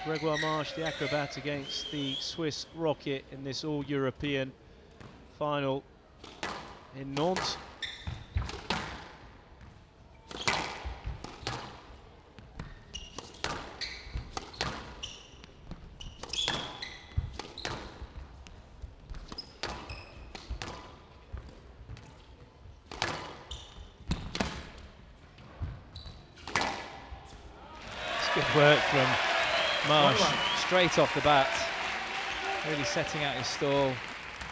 Gregoire Marche, the acrobat, against the Swiss Rocket in this all-European final in Nantes. Good work from Marche, straight off the bat, really setting out his stall,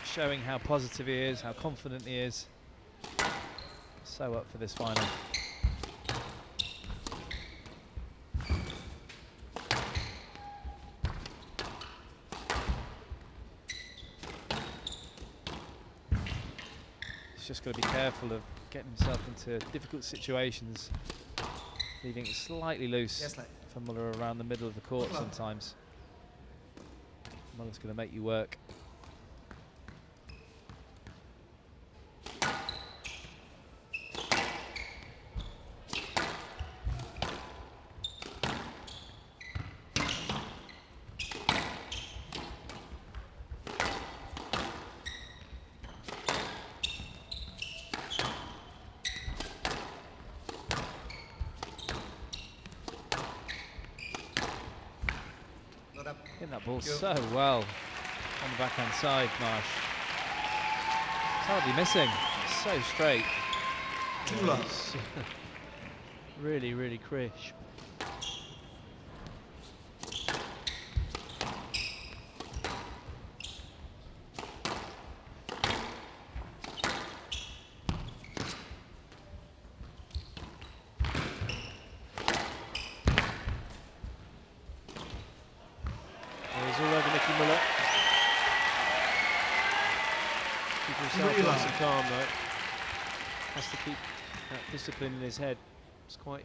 showing how positive he is, how confident he is. So up for this final. He's just got to be careful of getting himself into difficult situations, leaving it slightly loose for Müller around the middle of the court sometimes. Müller's going to make you work. Hitting that ball so well on the backhand side, Marche. It's hardly missing. It's so straight. Really, really crisp. All over Nicky Müller. Keep himself nice and calm though. Has to keep that discipline in his head. It's quite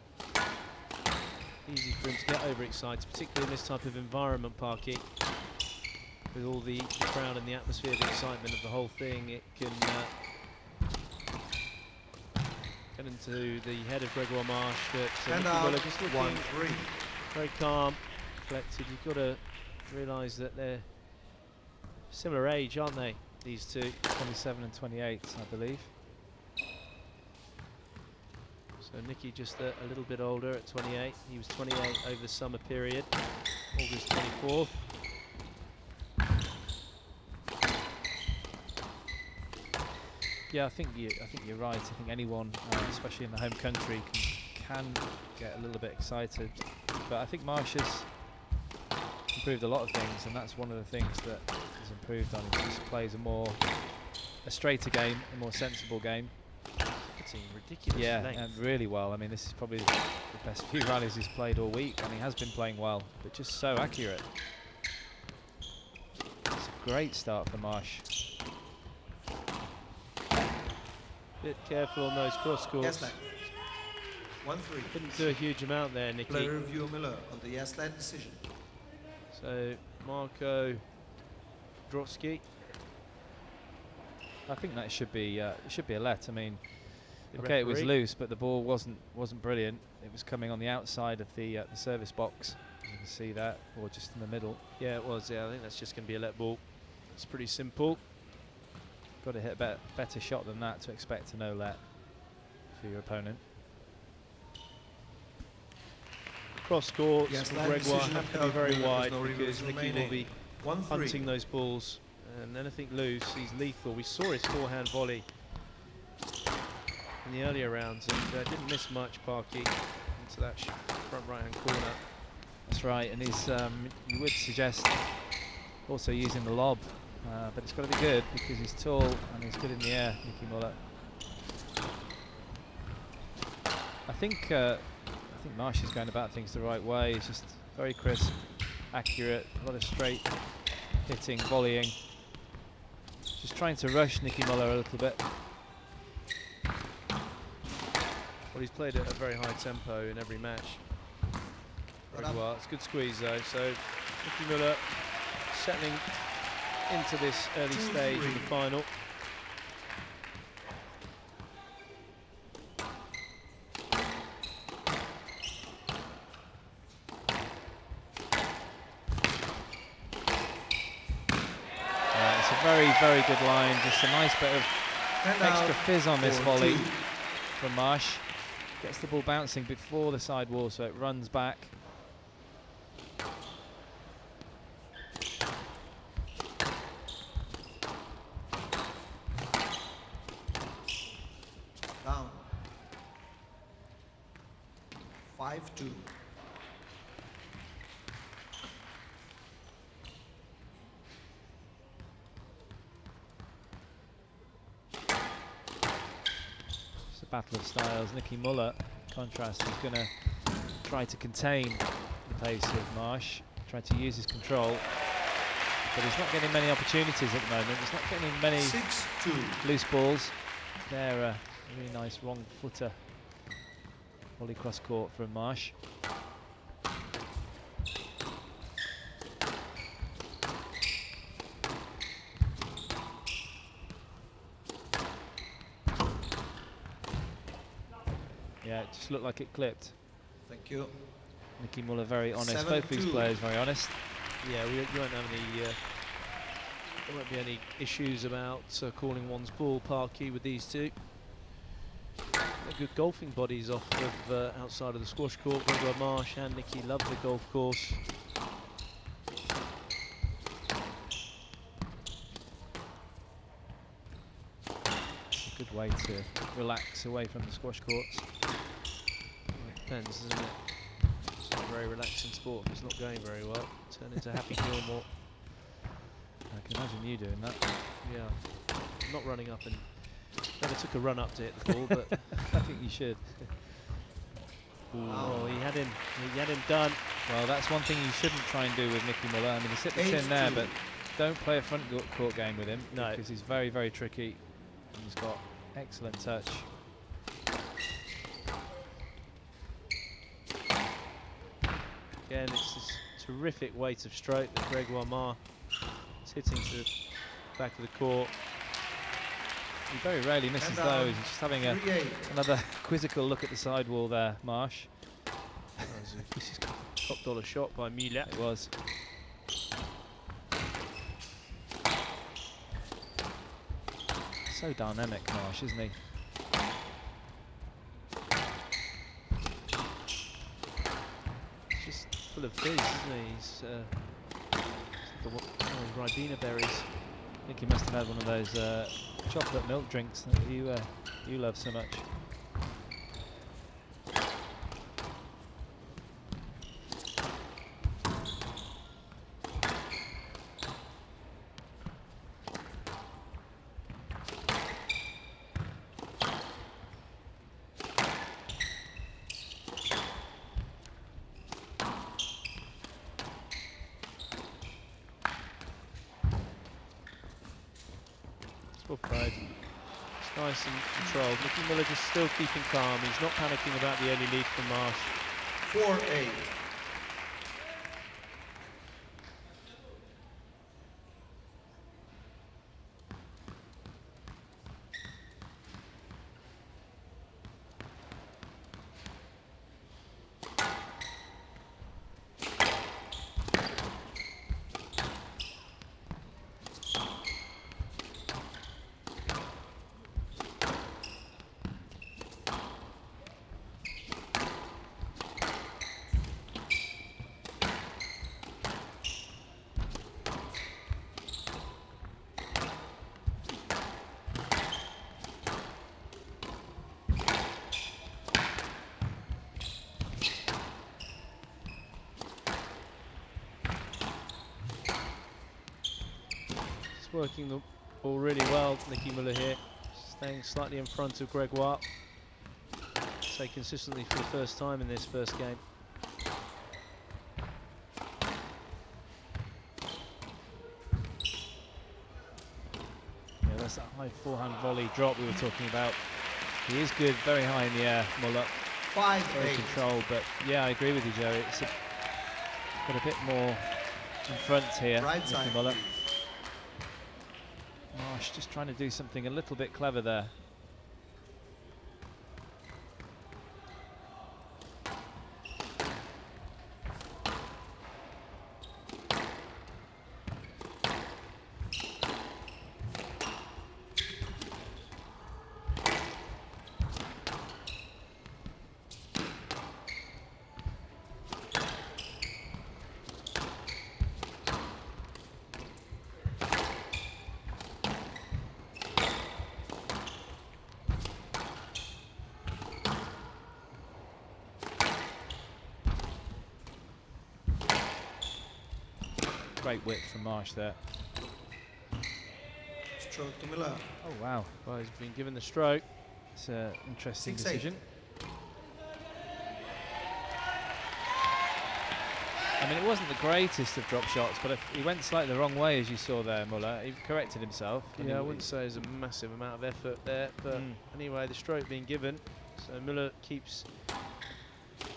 easy for him to get overexcited, particularly in this type of environment, Parky. With all the crowd and the atmosphere, the excitement of the whole thing, it can get into the head of Gregoire Marche. But Nicky Müller just looking very calm, collected. You've got to realise that they're similar age, aren't they, these two? 27 and 28, I believe. So Nicky just a little bit older at 28. He was 28 over the summer period, August 24th. Yeah, I think you're right. I think anyone, especially in the home country, can get a little bit excited. But I think Marche has improved a lot of things, and that's one of the things that he's improved on. He just plays a straighter game, a more sensible game. It's ridiculous. Yeah, length. and really well. I mean, this is probably the best few rallies he's played all week, and he has been playing well, but just so accurate. It's a great start for Marche. Bit careful on those cross courts. 1-3. Couldn't do a huge amount there, Nicky. Player review Müller on the yes-led decision. So Marco Drotsky. I think that should be a let. I mean, The okay, it was referee. loose, but the ball wasn't brilliant. It was coming on the outside of the service box. You can see that, or just in the middle. Yeah, it was. Yeah, I think that's just going to be a let ball. It's pretty simple. Got to hit a better shot than that to expect a no let for your opponent. Cross courts Yes, for that Gregoire decision have to be upheld. very There's wide no because revision Nicky will remaining. be 1-3. hunting those balls, and anything loose, he's lethal. We saw his forehand volley in the earlier rounds, and didn't miss much, Parky, into that front right-hand corner. That's right, and he's you would suggest also using the lob, but it's got to be good because he's tall and he's good in the air, Nicky Müller. I think Marche is going about things the right way. He's just very crisp, accurate, a lot of straight hitting, volleying. Just trying to rush Nicky Müller a little bit. Well, he's played at a very high tempo in every match. Gregoire, it's a good squeeze though. So Nicky Müller settling into this early stage of the final. very, very good line. Just a nice bit of And extra out fizz on this for volley 2. from Marche. Gets the ball bouncing before the side wall, so it runs back. Down. 5-2. It's a battle of styles. Nicky Müller, contrast, is going to try to contain the pace of Marche, try to use his control, but he's not getting many opportunities at the moment. He's not getting many 6-2. loose balls. There, a really nice wrong footer volley cross court from Marche. Yeah, it just looked like it clipped. Thank you. Nicky Müller very honest. 7-2. Both these players very honest. Yeah, you won't have any. There won't be any issues about calling one's ball parky with these two. They're good golfing bodies off of outside of the squash court. Gregoire Marche and Nicky love the golf course. It's a good way to relax away from the squash courts. Well, it depends, doesn't it? It's not a very relaxing sport if it's not going very well. Turn into Happy Gilmore. I can imagine you doing that. Yeah, not running up and never took a run up to hit the ball, but I think you should. oh, he had him done. Well, that's one thing you shouldn't try and do with Nicky Müller. I mean, he's hit the tin 8-2. there, but don't play a front court game with him, No. because he's very, very tricky. And he's got excellent touch. Again, it's this terrific weight of stroke that Gregoire Marche is hitting to the back of the court. He very rarely misses And down. those. He's just having 3-8. another quizzical look at the sidewall there, Marche. This is top dollar shot by Müller. It was. So dynamic, Marche, isn't he? He's just full of fizz, isn't he? He's like Ribena berries. I think he must have had one of those chocolate milk drinks that you love so much. Well played. It's nice and controlled. Nicky Müller just still keeping calm. He's not panicking about the early lead from Marche. 4-8. Working the ball really well, Nicky Müller here, staying slightly in front of Gregoire. Say consistently for the first time in this first game. Yeah, that's that high forehand volley drop we were talking about. He is good, very high in the air, Müller. 5-8. Very controlled, but yeah, I agree with you, Joe. It's got a bit more in front here, Right Nicky side, Müller. please. Marche just trying to do something a little bit clever there. Great width from Marche there. Stroke to Müller. Oh wow, Well, he's been given the stroke. it's an interesting 6-8. decision. I mean, it wasn't the greatest of drop shots, but he went slightly the wrong way, as you saw there, Müller. He corrected himself. Yeah, I wouldn't say there's a massive amount of effort there, but anyway, the stroke being given. So Müller keeps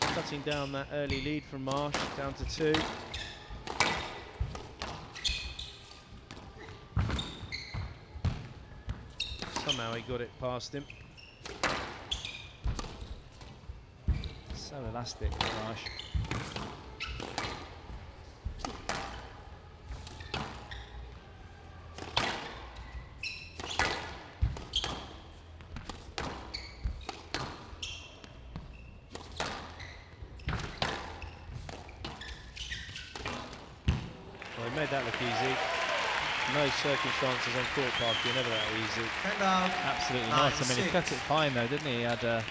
cutting down that early lead from Marche, down to 2. Somehow he got it past him. So elastic, Marche. Well, he made that look easy. No circumstances on court park, you're never that easy. Hand out. Absolutely not. I mean, he 9-6. cut it fine though, didn't he? He had a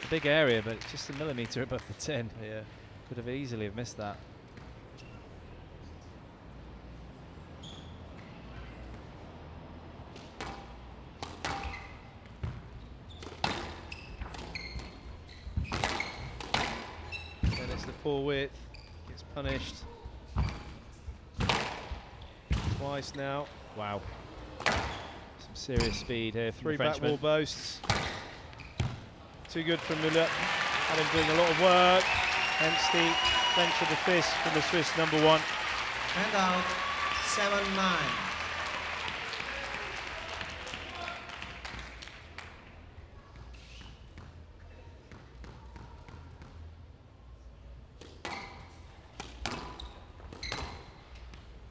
big area, but it's just a millimetre above the tin. Yeah. Could have easily have missed that. And it's the poor width, gets punished. Twice now. Wow. Some serious speed here from 3 the back Frenchman. wall boasts. Too good from Müller. Had him doing a lot of work. Hence the clench of the fist from the Swiss number 1. Hand out. 7-9.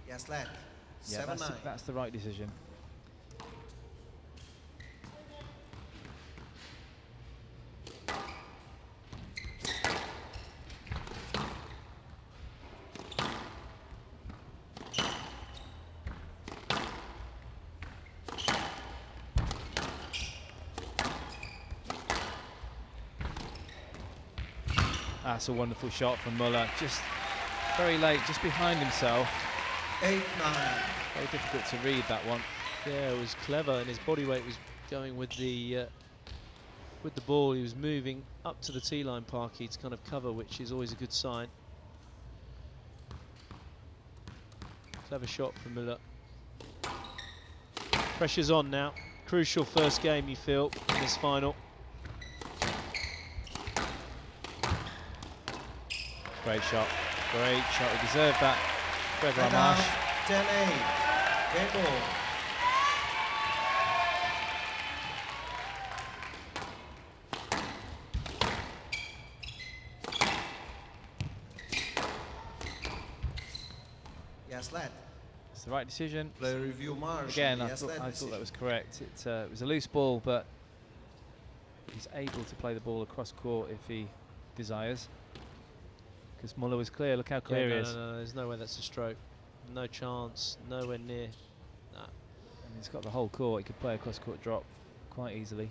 Yes, lad. Yeah, 7-9. that's the right decision. That's a wonderful shot from Müller. Just very late, just behind himself. 8-9. Very difficult to read that one. Yeah, it was clever, and his body weight was going with the ball. He was moving up to the T-line parky to kind of cover, which is always a good sign. Clever shot from Müller. Pressure's on now. Crucial first game, you feel, in this final. Great shot. Great shot. He deserved that. Gregoire Hand out. Marche. 10-8. Game ball. Yes, lad. It's the right decision. Play review Marche. Again, I Yes, thought lad that decision. was correct. It was a loose ball, but he's able to play the ball across court if he desires. Because Müller was clear. Look how clear he is. No, there's no way that's a stroke. No chance, nowhere near. Nah. And he's got the whole court. He could play a cross court drop quite easily.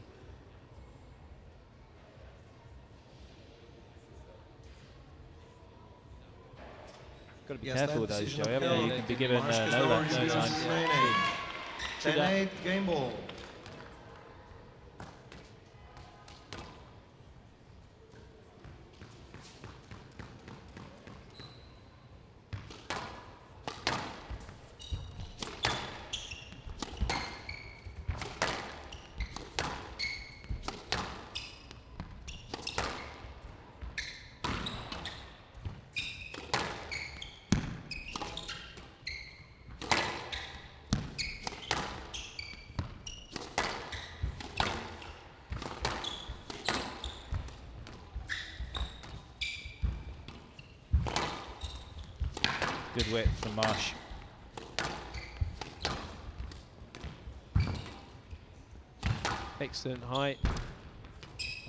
Got to be Yes, careful lad with those, decision Joey, haven't you? upheld. You can be given Marche no Orange time. loses Yeah. 10-8. 10-8 game ball. Good width from Marche. Excellent height.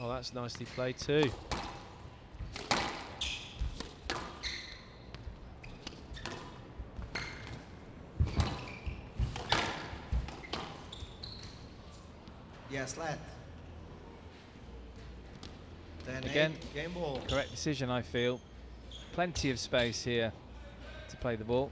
Oh, that's nicely played too. Yes, lad. 10-8 Again, game ball. Correct decision, I feel. Plenty of space here to play the ball.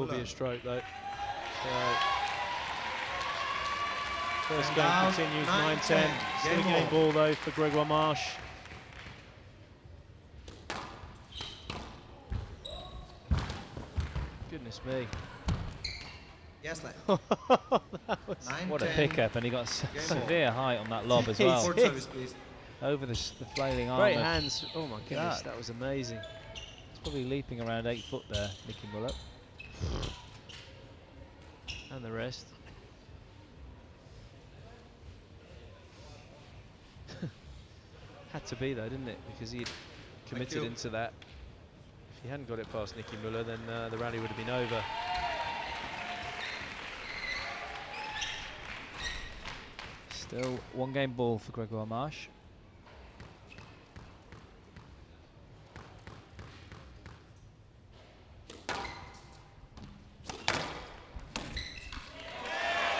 will be a Müller. stroke though. So first And game out, continues 9-10. 9-10. Still a Game game ball. ball though for Gregoire Marche. Goodness me. Yes, lad. That was 9-10. What a pickup, and he got Game severe height on that lob as He's well. Court service, please. Over the flailing arm. great of- hands. Oh my goodness, God. that was amazing. He's probably leaping around 8 foot there, Nicky Müller. And the rest. Had to be though, didn't it? Because he'd committed you. into that. If he hadn't got it past Nicky Müller, then the rally would have been over. Still 1 game ball for Gregoire Marche.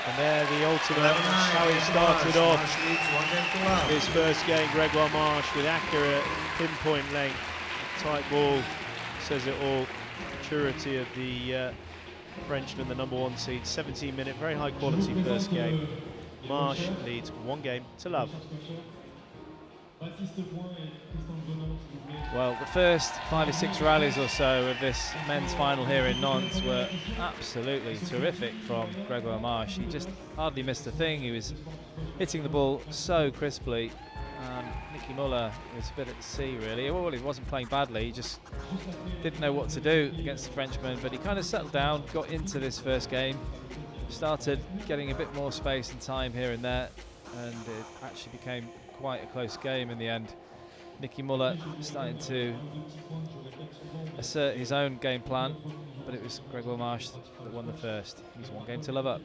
And there, the ultimate, 11-9. how he Game started Marche. off Marche leads 1 game to love. his first game, Gregoire Marche, with accurate pinpoint length, tight ball, says it all. Maturity of the Frenchman, the #1 seed, 17-minute, very high quality first game. Marche leads 1 game to love. Well, the first 5 or 6 rallies or so of this men's final here in Nantes were absolutely terrific from Gregoire Marche. He just hardly missed a thing. He was hitting the ball so crisply. Nicky Müller was a bit at sea, really. Well, he wasn't playing badly. He just didn't know what to do against the Frenchman. But he kind of settled down, got into this first game, started getting a bit more space and time here and there, and it actually became quite a close game in the end. Nicky Müller starting to assert his own game plan, but it was Gregoire Marche that won the first. He's 1 game to love up.